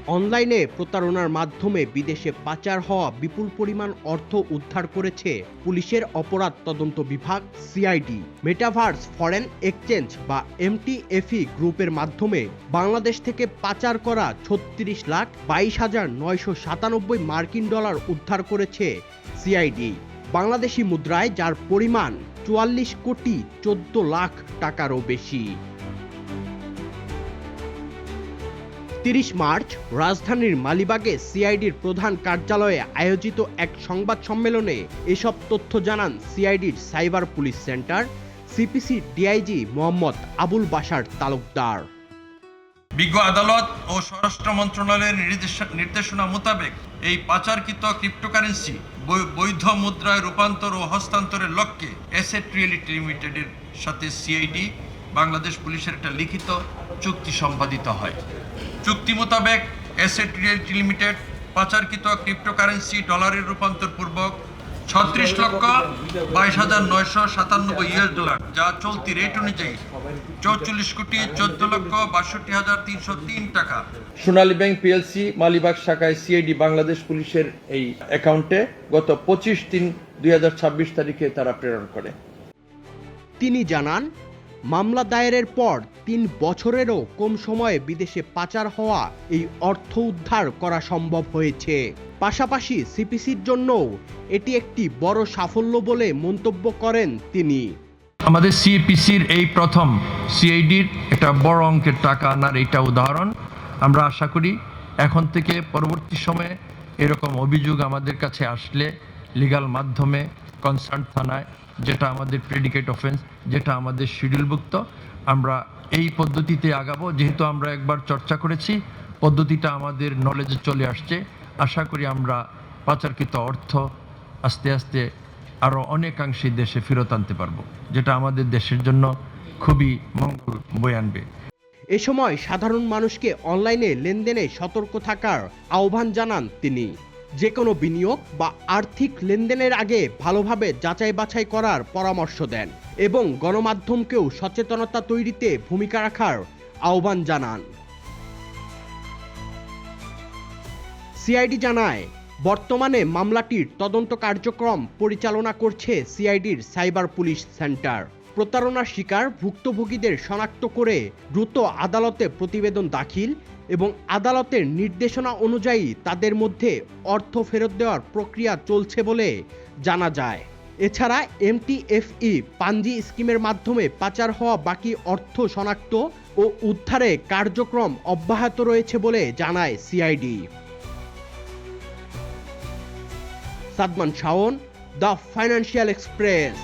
অনলাইনে প্রতারণার মাধ্যমে বিদেশে পাচার হওয়া বিপুল পরিমাণ অর্থ উদ্ধার করেছে পুলিশের অপরাধ তদন্ত বিভাগ সিআইডি। মেটাভার্স ফরেন এক্সচেঞ্জ বা এমটিএফই গ্রুপের মাধ্যমে বাংলাদেশ থেকে পাচার করা ৩৬,২২,৯৯৭ মার্কিন ডলার উদ্ধার করেছে সিআইডি বাংলাদেশি মুদ্রায়, যার পরিমাণ ৪৪,১৪,০০,০০০ টাকারও বেশি। ৩০ মার্চ রাজধানীর মালিবাগে সিআইডির প্রধান কার্যালয়ে আয়োজিত এক সংবাদ সম্মেলনে এসব তথ্য জানান সিআইডির cyber police centre CPC DIG Mohammad Abul Bashar Talukdar. বিজ্ঞ আদালত ও স্বরাষ্ট্র মন্ত্রণালয়ের নির্দেশনা মোতাবেক এই পাচারকৃত ক্রিপ্টোকারেন্সি বৈধ মুদ্রায় রূপান্তর ও হস্তান্তরের লক্ষ্যে অ্যাসেট রিয়েলিটি লিমিটেডের সাথে সিআইডি বাংলাদেশ পুলিশের একটা লিখিত চুক্তি সম্পাদিত হয়। চুক্তি মোতাবেক অ্যাসেট রিয়েলিটি লিমিটেড পাচারকৃত ক্রিপ্টোকারেন্সি ডলারের রূপান্তর পূর্বক ৩৬,২২,৯৯৭ ইউএস ডলার, যা চলতি রেট অনুযায়ী ৪৪,১৪,৬২,৩০৩ টাকা সোনালী ব্যাংক পিএলসি মালিবাগ শাখায় সিআইডি বাংলাদেশ পুলিশের এই অ্যাকাউন্টে গত ২৫/৩/২০২৬ তারিখে তারা প্রেরণ করে। তিনি জানান, মামলা দায়েরের পর ৩ বছরেরও কম সময়ে বিদেশে পাচার হওয়া এই অর্থ উদ্ধার করা সম্ভব হয়েছে। পাশাপাশি সিপিসির জন্যও এটি একটি বড় সাফল্য বলে মন্তব্য করেন তিনি। আমাদের সিপিসির এই প্রথম সিআইডির একটা বড় অঙ্কের টাকা আনার এটা উদাহরণ। আমরা আশা করি এখন থেকে পরবর্তী সময়ে এরকম অভিযোগ আমাদের কাছে আসলে লিগ্যাল মাধ্যমে কনসার্ন থানায়, যেটা আমাদের প্রেডিকেট অফেন্স, যেটা আমাদের শিডিউলভুক্ত, আমরা এই পদ্ধতিতে আগাবো। যেহেতু আমরা একবার চর্চা করেছি, পদ্ধতিটা আমাদের নলেজে চলে আসছে। আশা করি আমরা পাচারকৃত অর্থ আস্তে আস্তে আরও অনেকাংশে দেশে ফেরত আনতে পারবো, যেটা আমাদের দেশের জন্য খুবই মঙ্গল বয়ে আনবে। এ সময় সাধারণ মানুষকে অনলাইনে লেনদেনে সতর্ক থাকার আহ্বান জানান তিনি। যে কোনো বিনিয়োগ বা আর্থিক লেনদেনের আগে ভালোভাবে যাচাই বাছাই করার পরামর্শ দেন এবং গণমাধ্যমকেও সচেতনতা তৈরিতে ভূমিকা রাখার আহ্বান জানান। সিআইডি জানায়, বর্তমানে মামলাটির তদন্ত কার্যক্রম পরিচালনা করছে সিআইডির সাইবার পুলিশ সেন্টার। প্রতারণার শিকার ভুক্তভোগীদের শনাক্ত করে দ্রুত আদালতে প্রতিবেদন দাখিল এবং আদালতের নির্দেশনা অনুযায়ী তাদের মধ্যে অর্থ ফেরত দেওয়ার প্রক্রিয়া চলছে বলে জানা যায়। এছাড়া এমটিএফই পাঞ্জি স্কিমের মাধ্যমে পাচার হওয়া বাকি অর্থ শনাক্ত ও উদ্ধারে কার্যক্রম অব্যাহত রয়েছে বলে জানায় CID. Sadman Shaon, the financial express.